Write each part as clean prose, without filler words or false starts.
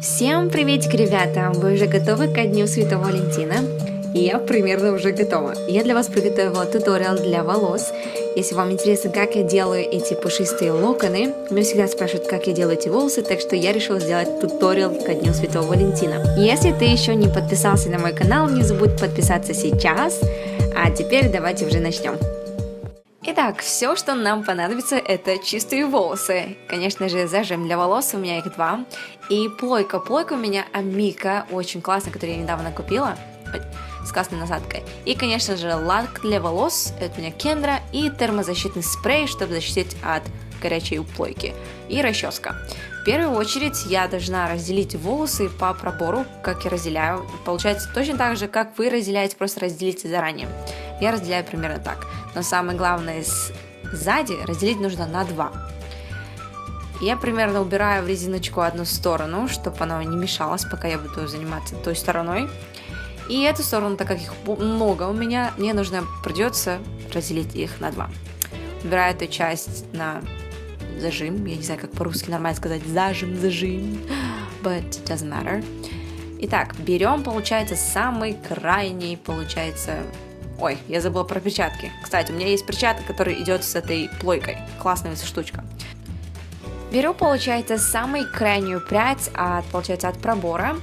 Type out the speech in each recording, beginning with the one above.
Всем приветик, ребята! Вы уже готовы ко Дню Святого Валентина? И я примерно уже готова. Я для вас приготовила туториал для волос. Если вам интересно, как я делаю эти пушистые локоны, меня всегда спрашивают, как я делаю эти волосы, так что я решила сделать туториал ко Дню Святого Валентина. Если ты еще не подписался на мой канал, не забудь подписаться сейчас. А теперь давайте уже начнем. Итак, все, что нам понадобится, это чистые волосы. Конечно же, зажим для волос, у меня их два. И плойка. Плойка у меня Амика, очень классная, которую я недавно купила. С красной насадкой. И, конечно же, лак для волос, это у меня Кендра. И термозащитный спрей, чтобы защитить от горячей плойки. И расческа. В первую очередь я должна разделить волосы по пробору, как я разделяю. Получается точно так же, как вы разделяете, просто разделите заранее. Я разделяю примерно так. Но самое главное, сзади разделить нужно на 2. Я примерно убираю в резиночку одну сторону, чтобы она не мешалась, пока я буду заниматься той стороной. И эту сторону, так как их много у меня, мне придется разделить их на 2. Убираю эту часть на зажим. Я не знаю, как по-русски нормально сказать зажим, but it doesn't matter. Итак, берем, получается, самый крайний, получается... Ой, я забыла про перчатки. Кстати, у меня есть перчатка, которая идет с этой плойкой. Классная штучка. Беру, получается, самую крайнюю прядь от пробора.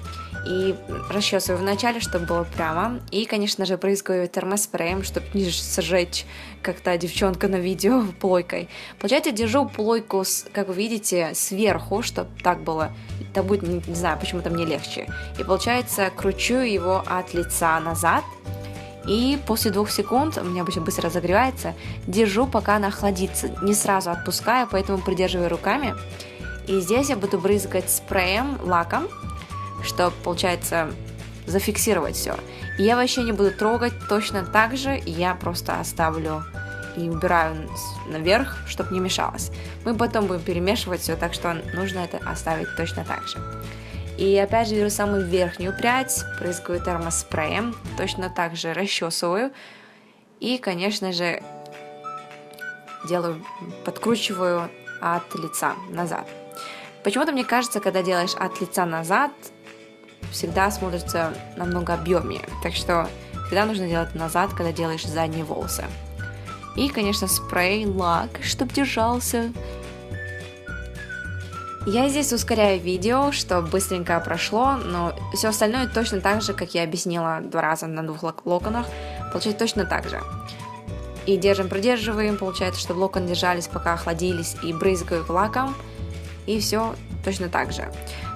И расчесываю вначале, чтобы было прямо. И, конечно же, брызгаю термоспреем, чтобы не сжечь, как та девчонка на видео, плойкой. Получается, держу плойку, как вы видите, сверху, чтобы так было. Это будет, не знаю, почему-то мне легче. И, получается, кручу его от лица назад. И после 2 секунд, у меня обычно быстро разогревается, держу, пока она охладится. Не сразу отпускаю, поэтому придерживаю руками. И здесь я буду брызгать спреем, лаком, чтобы, получается, зафиксировать все. И я вообще не буду трогать точно так же, я просто оставлю и убираю наверх, чтобы не мешалось. Мы потом будем перемешивать все, так что нужно это оставить точно так же. И опять же беру самую верхнюю прядь, брызгаю термоспреем, точно так же расчесываю. И, конечно же, подкручиваю от лица назад. Почему-то мне кажется, когда делаешь от лица назад, всегда смотрится намного объемнее. Так что всегда нужно делать назад, когда делаешь задние волосы. И, конечно, спрей, лак, чтобы держался. Я здесь ускоряю видео, чтобы быстренько прошло, но все остальное точно так же, как я объяснила 2 раза на 2 локонах, получается точно так же. И придерживаем, получается, чтобы локоны держались, пока охладились, и брызгаю лаком, и все точно так же.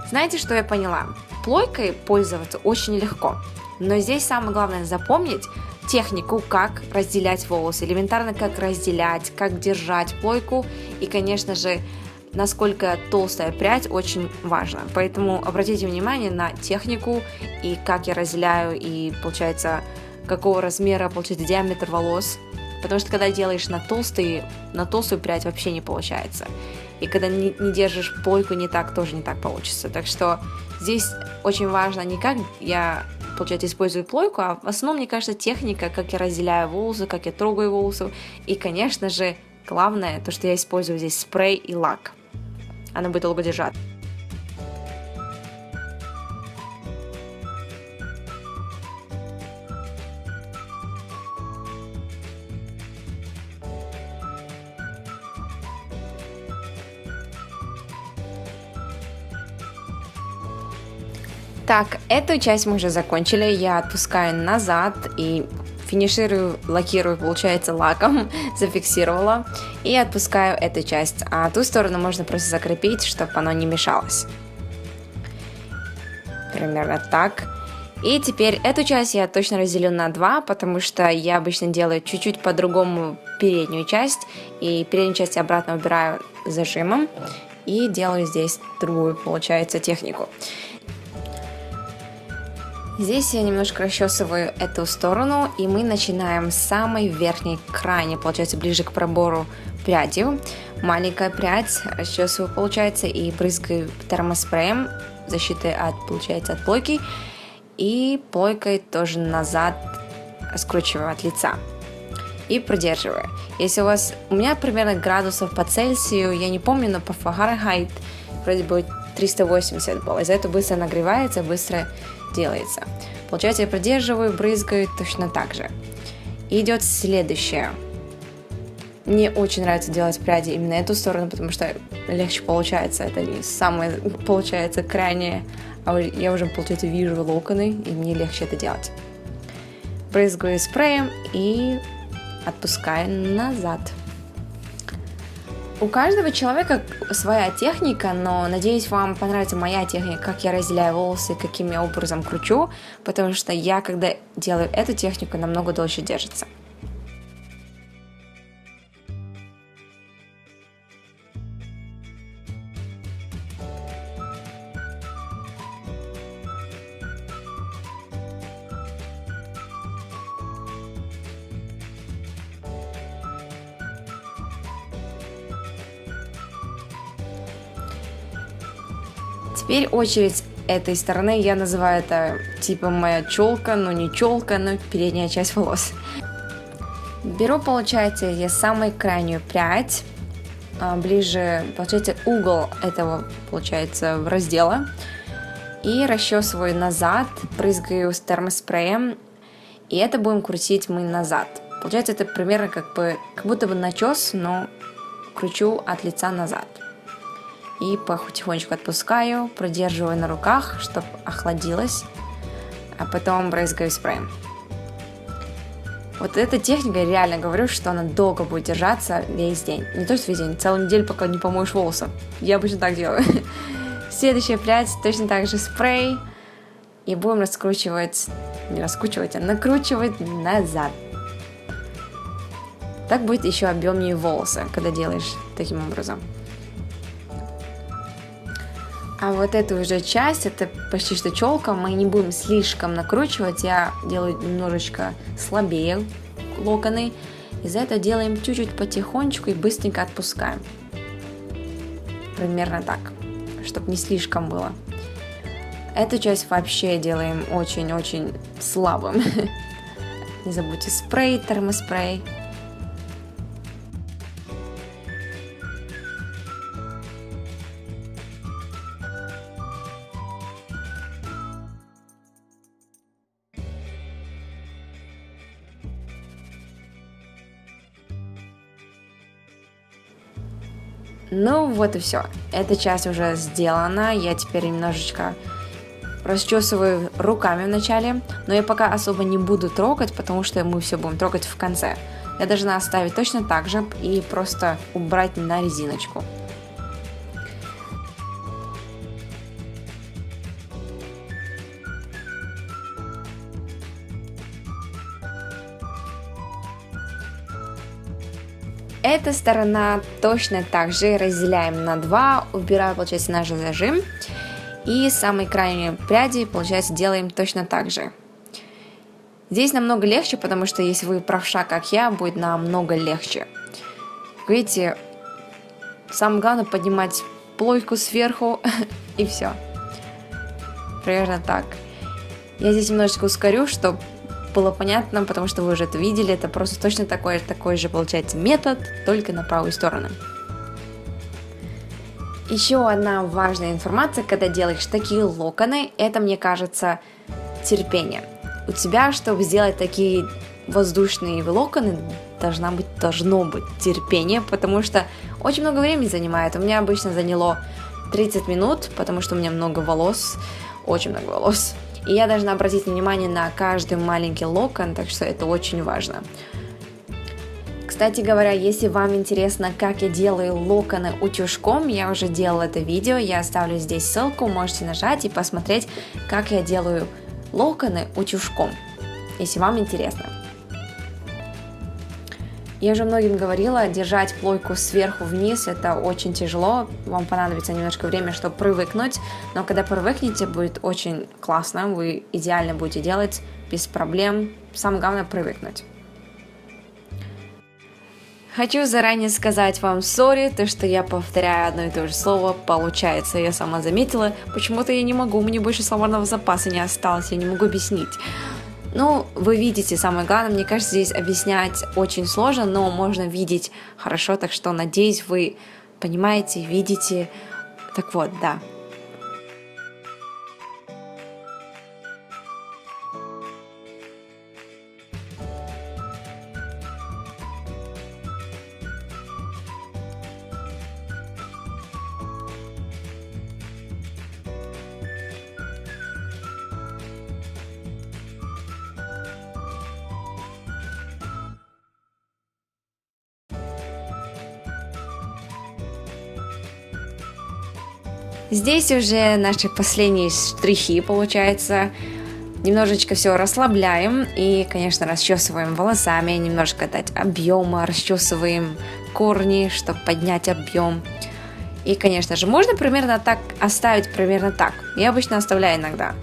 Знаете, что я поняла? Плойкой пользоваться очень легко, но здесь самое главное запомнить технику, как разделять волосы, элементарно как разделять, как держать плойку, и, конечно же, насколько толстая прядь очень важно. Поэтому обратите внимание на технику и как я разделяю, и получается, какого размера получается диаметр волос. Потому что когда делаешь на толстую прядь вообще не получается. И когда не держишь плойку, тоже не так получится. Так что здесь очень важно не как я, получается, использую плойку, а в основном, мне кажется, техника, как я разделяю волосы, как я трогаю волосы. И, конечно же, главное, то, что я использую здесь спрей и лак. Она будет долго держаться. Так, эту часть мы уже закончили. Я отпускаю назад и лакирую, получается, лаком, зафиксировала, и отпускаю эту часть. А ту сторону можно просто закрепить, чтобы оно не мешалось. Примерно так. И теперь эту часть я точно разделю на 2, потому что я обычно делаю чуть-чуть по-другому переднюю часть, и переднюю часть я обратно убираю зажимом, и делаю здесь другую, получается, технику. Здесь я немножко расчесываю эту сторону, и мы начинаем с самой верхней, крайней, получается, ближе к пробору прядью. Маленькая прядь, расчесываю, получается, и брызгаю термоспреем, защитой от плойки, и плойкой тоже назад скручиваю от лица. И продерживаю. Если у меня примерно градусов по Цельсию, я не помню, но по Фahrenheit вроде бы 380 было. Из-за этого быстро нагревается, быстро делается. Получается, я продерживаю, брызгаю точно так же. И идет следующее. Мне очень нравится делать пряди именно эту сторону, потому что легче получается. Это не самое, получается, крайнее. А я уже, получается, вижу локоны, и мне легче это делать. Брызгаю спреем и отпускаю назад. У каждого человека своя техника, но надеюсь, вам понравится моя техника, как я разделяю волосы, каким я образом кручу, потому что я, когда делаю эту технику, намного дольше держится. Теперь очередь этой стороны, я называю это типа моя челка, но не челка, но передняя часть волос. Беру, получается, я самую крайнюю прядь, ближе, получается, угол этого, получается, раздела, и расчесываю назад, прызгаю с термоспреем, и это будем крутить мы назад. Получается, это примерно как будто бы начес, но кручу от лица назад. И потихонечку отпускаю, продерживаю на руках, чтобы охладилось, а потом брызгаю спреем. Вот эта техника, реально говорю, что она долго будет держаться весь день. Не то что весь день, целую неделю, пока не помоешь волосы. Я обычно так делаю. Следующая прядь, точно так же спрей. И будем накручивать назад. Так будет еще объемнее волосы, когда делаешь таким образом. А вот эту уже часть, это почти что челка, мы не будем слишком накручивать, я делаю немножечко слабее локоны. Из-за этого делаем чуть-чуть потихонечку и быстренько отпускаем. Примерно так, чтобы не слишком было. Эту часть вообще делаем очень-очень слабым. Не забудьте спрей, термоспрей. Ну вот и все. Эта часть уже сделана. Я теперь немножечко расчесываю руками вначале, но я пока особо не буду трогать, потому что мы все будем трогать в конце. Я должна оставить точно так же и просто убрать на резиночку. Эта сторона точно так же разделяем на два, убираю, получается, наш зажим. И самые крайние пряди, получается, делаем точно так же. Здесь намного легче, потому что если вы правша, как я, будет намного легче. Видите, самое главное поднимать плойку сверху и все. Примерно так. Я здесь немножечко ускорю, чтобы было понятно, потому что вы уже это видели, это просто точно такой же получается метод, только на правую сторону. Еще одна важная информация, когда делаешь такие локоны, это, мне кажется, терпение. У тебя, чтобы сделать такие воздушные локоны, должно быть терпение, потому что очень много времени занимает. У меня обычно заняло 30 минут, потому что у меня много волос, очень много волос. И я должна обратить внимание на каждый маленький локон, так что это очень важно. Кстати говоря, если вам интересно, как я делаю локоны утюжком, я уже делала это видео, я оставлю здесь ссылку, можете нажать и посмотреть, как я делаю локоны утюжком, если вам интересно. Я уже многим говорила, держать плойку сверху вниз это очень тяжело, вам понадобится немножко времени, чтобы привыкнуть, но когда привыкнете, будет очень классно, вы идеально будете делать без проблем, самое главное привыкнуть. Хочу заранее сказать вам сори, то что я повторяю одно и то же слово, получается, я сама заметила, почему-то я не могу, мне больше словарного запаса не осталось, я не могу объяснить. Ну, вы видите, самое главное, мне кажется, здесь объяснять очень сложно, но можно видеть хорошо, так что, надеюсь, вы понимаете, видите. Так вот, да. Здесь уже наши последние штрихи, получается. Немножечко все расслабляем и, конечно, расчесываем волосами, немножко дать объема, расчесываем корни, чтобы поднять объем. И, конечно же, можно примерно так оставить, примерно так. Я обычно оставляю иногда.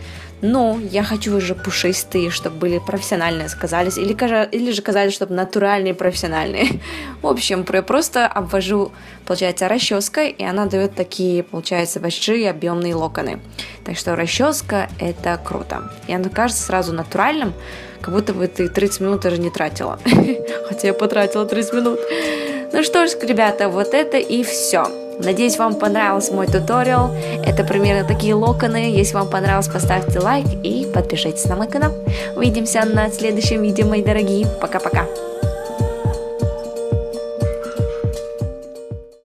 Но я хочу уже пушистые, чтобы были профессиональные, сказались. Или же казались, чтобы натуральные, профессиональные. В общем, просто обвожу, получается, расческой, и она дает такие, получается, большие объемные локоны. Так что расческа – это круто. И она кажется сразу натуральным, как будто бы ты 30 минут даже не тратила. Хотя я потратила 30 минут. Ну что ж, ребята, вот это и все. Надеюсь, вам понравился мой туториал. Это примерно такие локоны. Если вам понравилось, поставьте лайк и подпишитесь на мой канал. Увидимся на следующем видео, мои дорогие. Пока-пока.